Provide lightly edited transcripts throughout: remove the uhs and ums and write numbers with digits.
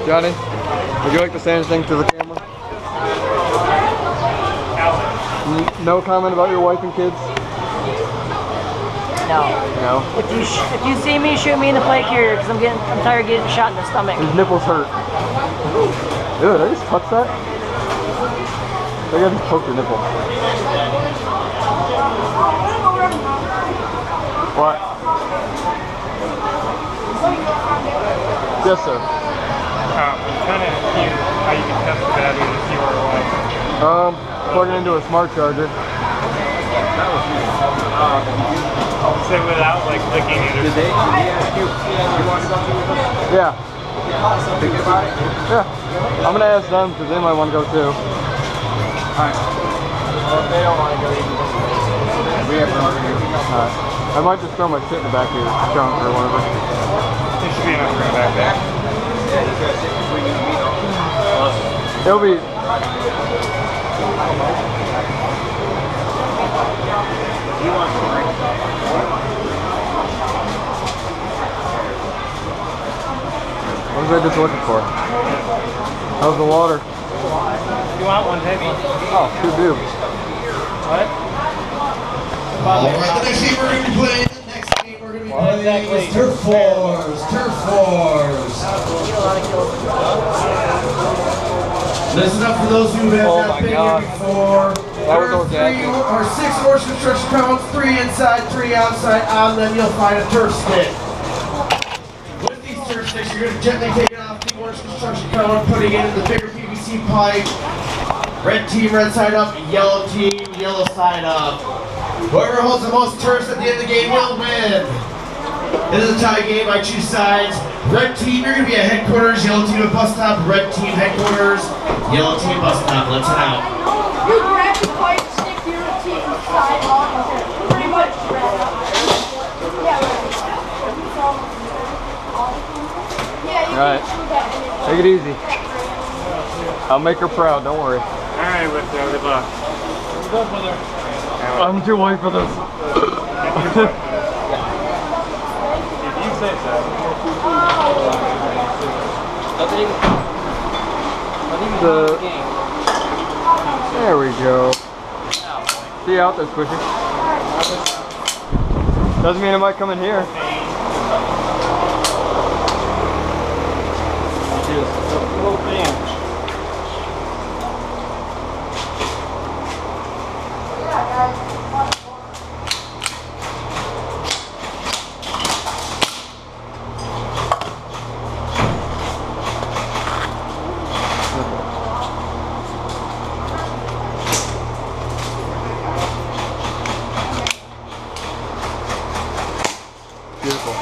Johnny, would you like to say anything to the camera? No comment about your wife and kids? No. No? If you see me, shoot me in the plate carrier because I'm tired of getting shot in the stomach. His nipples hurt. Ew, did I just touch that? I think I just poked your nipple. What? Yes, sir. I'm kind of confused how you can test the battery to see where it was. Plug it into a smart charger. So without like clicking it or Yeah. Yeah. I'm gonna ask them because they might want to go too. Alright. Well, if they don't want to go, you can go. We have room here. Alright. I might just throw my shit in the back of your trunk or whatever. There should be enough room back there. It'll be... What was I just looking for? How's the water? You want one, baby? Oh, two do. What? Alright, the next game we're going to be playing, is Turf Wars. Turf Wars. Listen up for those who have not been here before. There are 6 horse construction cones, 3 inside, 3 outside. On them you'll find a turf stick. With these turf sticks, you're going to gently take it off the horse construction cone, putting it in the bigger PVC pipe. Red team, red side up. Yellow team, yellow side up. Whoever holds the most turfs at the end of the game will win. It is a tie game. I choose sides. Red team, you're going to be at headquarters. Yellow team at bus stop. Red team headquarters. Yellow team bus stop. Let's head out. You grab the pipe, stick your team side on, pretty much red up. Yeah, right. Alright. Take it easy. I'll make her proud, don't worry. Alright, good luck. Good luck, brother. I'm too white for this. If you say so. There we go. See you out there, Squishy. Doesn't mean it might come in here. Just a little fan. Beautiful.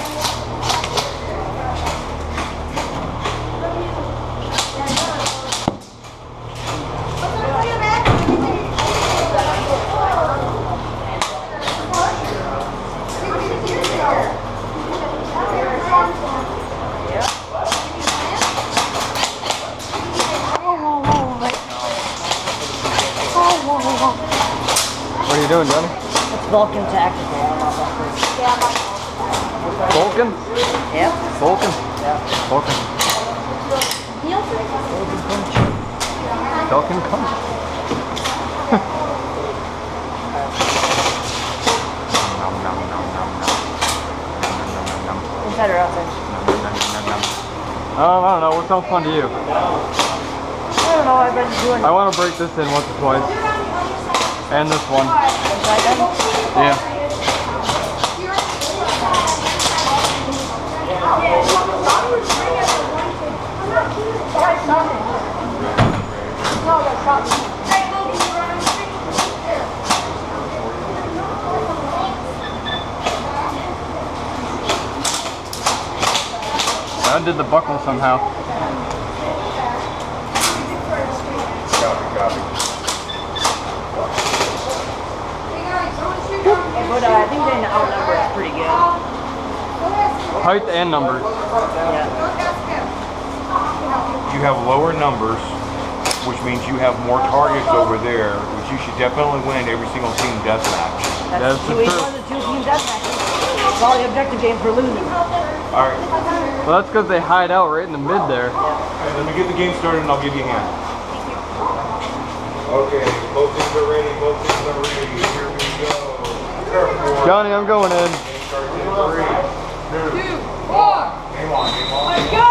What are you doing, Johnny? It's Vulcan Tactical. Vulcan? Yep. Vulcan? Yeah. Vulcan. Vulcan punch. Inside or outside? I don't know. What sounds fun to you? I don't know. I've been doing. I want to break this in once or twice. And this one. Inside them? Yeah. I undid the buckle somehow. But I think they outnumber us pretty good. Height and numbers. Yeah. You have lower numbers, which means you have more targets over there, which you should definitely win every single team deathmatch. That's the Each truth. one of the 2 team deathmatches. It's all the objective game for losing. Alright. Well, that's because they hide out right in the mid there. Alright, let me get the game started and I'll give you a hand. Okay, both things are ready, both things are ready. Here we go. Johnny, I'm going in. Game starts in 3, 2, 1. Game on, game on. Let's go!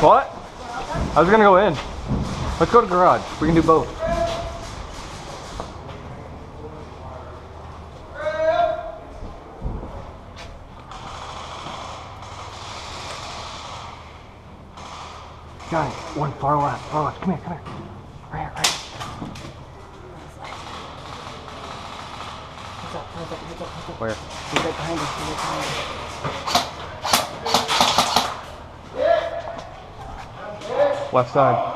What? I was gonna go in. Let's go to garage. We can do both. Johnny, one far left, far left. Come here, come here. Right here, right here. Where? He's right behind us. He's right behind us. Left side.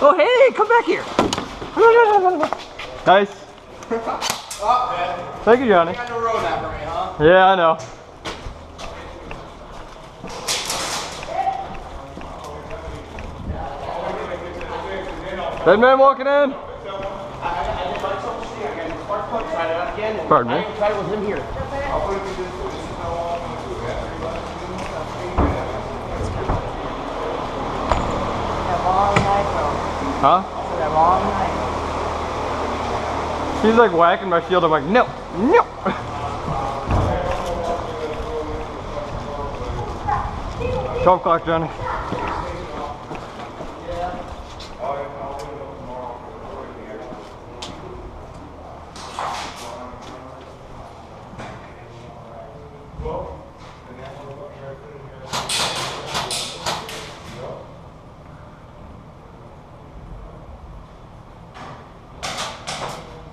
Oh, hey, come back here. Nice. Thank you, Johnny. You got no road map for me, huh? Yeah, I know. Dead man walking in. Pardon me. Try it with him here. That long knife, though. Huh? That long knife. He's like whacking my shield. I'm like, no, no. 12 o'clock, Johnny.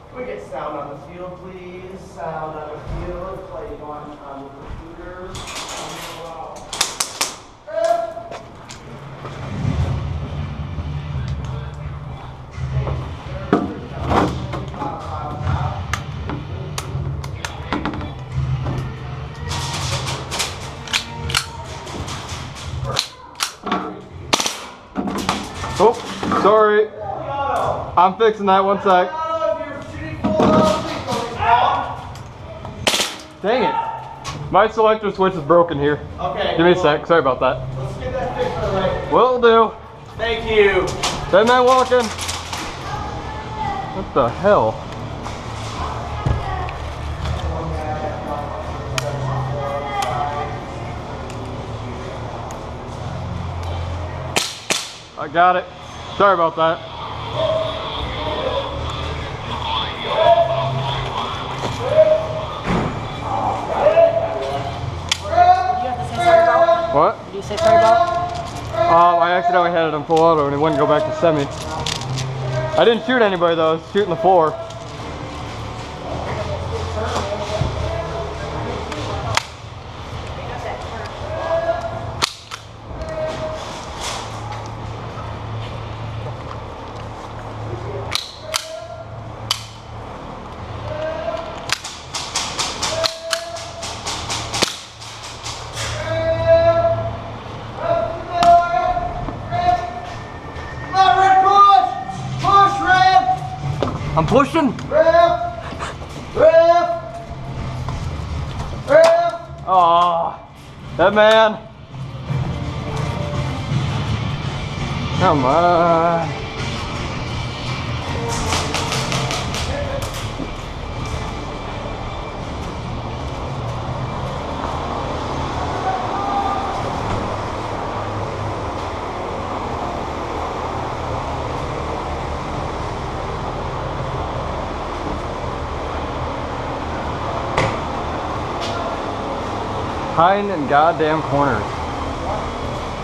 Can we get sound on the field, please? Sound on the field. Play on the computers. Oh, sorry. I'm fixing that, one sec. Dang it. My selector switch is broken here. Okay. Give me a sec. Sorry about that. Let's get that fixed for the right. Will do. Thank you. Dead man walking. What the hell? I got it. Sorry about that. What? What do you say sorry about? I accidentally had it on full auto and it wouldn't go back to semi. I didn't shoot anybody though, I was shooting the floor. I'm pushing. Oh, that man. Come on. Hiding in goddamn corners.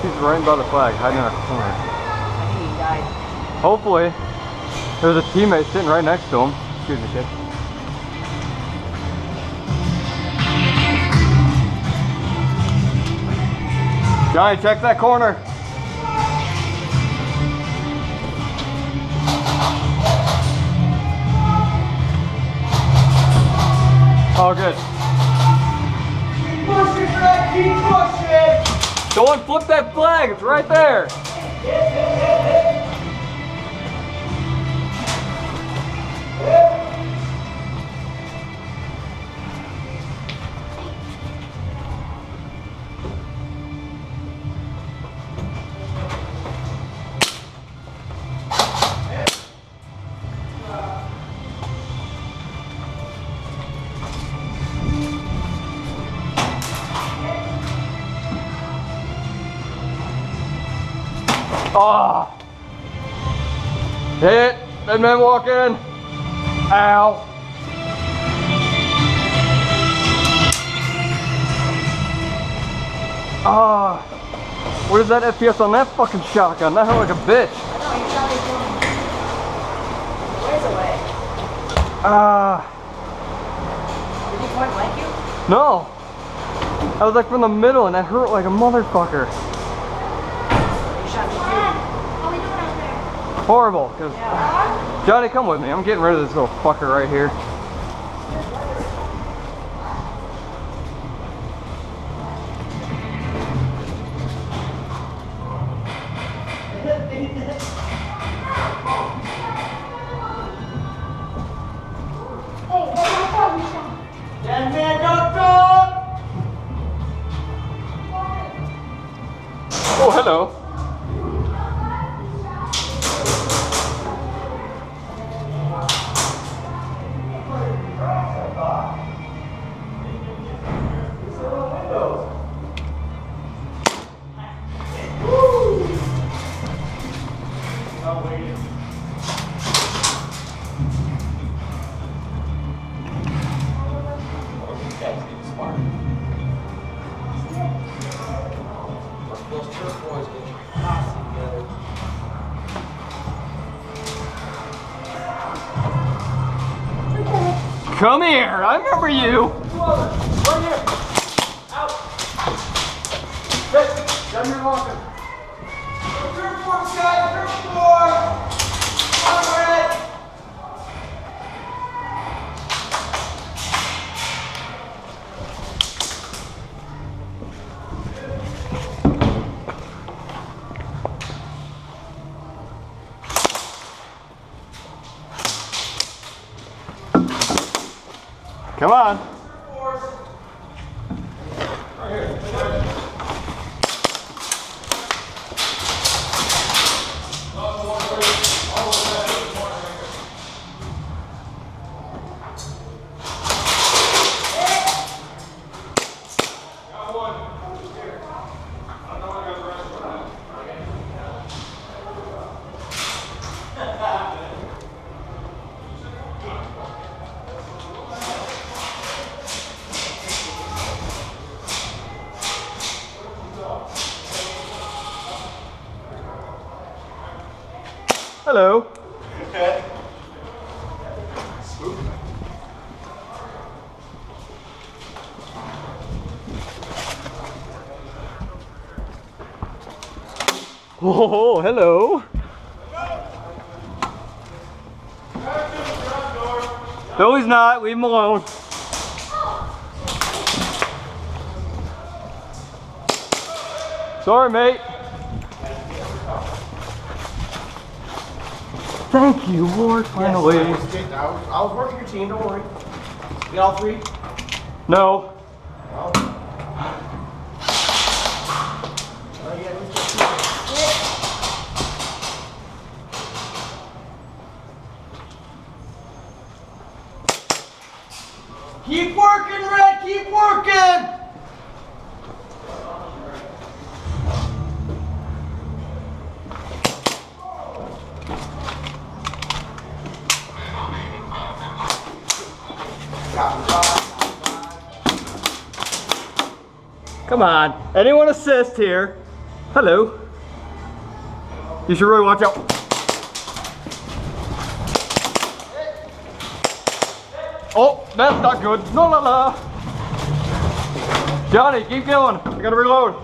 He's right by the flag, hiding in a corner. I think he died. Hopefully. There's a teammate sitting right next to him. Excuse me, kid. Johnny, check that corner. Oh, good. Push it, Greg, keep pushing! Don't flip that flag, it's right there. Oh! Hit! Dead man walk in! Ow! Ah! What is that FPS on that fucking shotgun? That hurt like a bitch. I know, you shot me ways away. Ah! Did he point blank you? No! I was like from the middle and that hurt like a motherfucker. You shot me too. How we doing out there? Horrible, because Yeah. Johnny, come with me. I'm getting rid of this little fucker right here. Hey, that's my phone, Sean. Dead man, don't talk! Oh, hello. Come here, I remember you. Come on. Hello. Oh, hello. No, he's not. Leave him alone. Sorry, mate. Thank you, Lord, finally. Yes, I was working your team, don't worry. You got all three? No. Keep working, Red, keep working! Come on. Anyone assist here? Hello. You should really watch out. Oh, that's not good. No, la, la. Johnny, keep going. I gotta reload.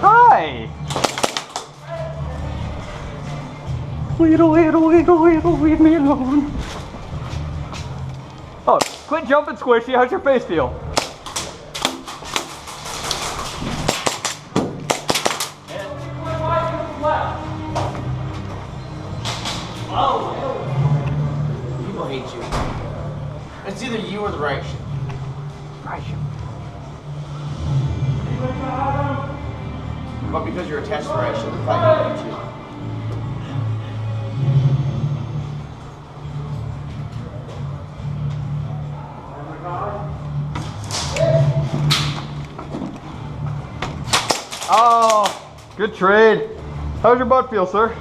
Hi! Little, leave me alone. Oh, quit jumping, Squishy. How's your face feel? People hate you. It's either you or the right ship. Right. But because you're attached to the right ship, they probably hate you too. Oh, good trade. How's your butt feel, sir?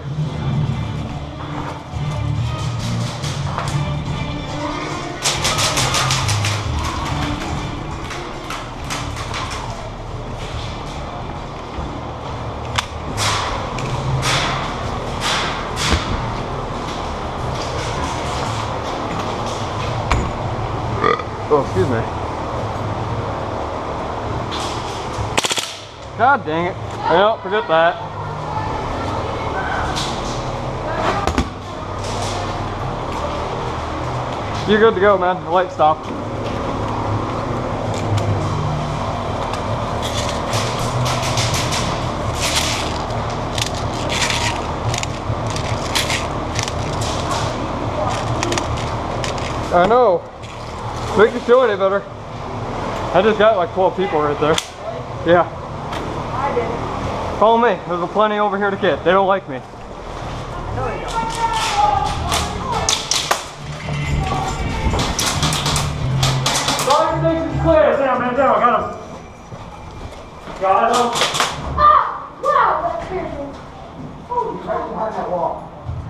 Oh, excuse me. God dang it. Well, forget that. You're good to go, man. The light stopped. I know. Make you feel any better. I just got like 12 people right there. Yeah. I didn't. Follow me. There's a plenty over here to get. They don't like me. No, they don't. Fire station's clear. Down, man, down. Got him. Got him. Ah! Wow, that scared me. Holy crap. Right behind that wall.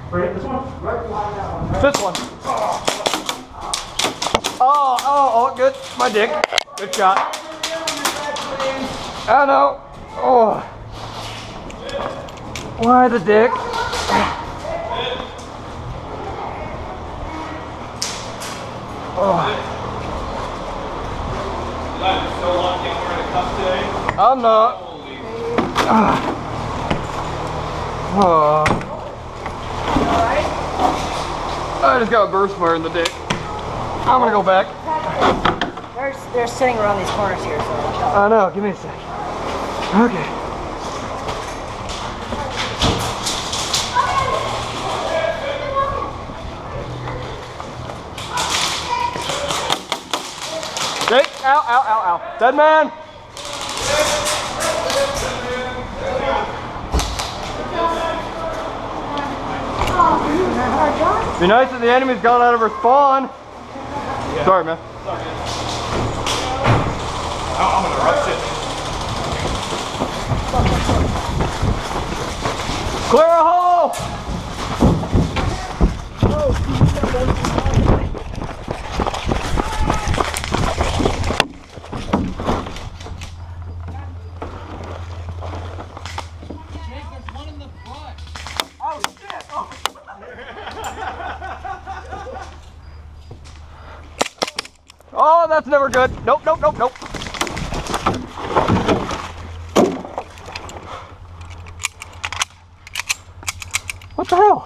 Where, this one? Right behind that one. This one. Oh, good. My dick. Good shot. I know. Oh. Why the dick? Oh. I'm not. Oh. I just got a burst fire in the dick. I'm gonna go back. They're sitting around these corners here, so. I know, give me a sec. Okay. Jake, ow, ow, ow, ow. Dead man! Be nice if the enemy's got out of her spawn. Yeah. Sorry, man. I'm gonna rush it. Clear a hole! Oh, that's never good. Nope, nope, nope, nope. What the hell?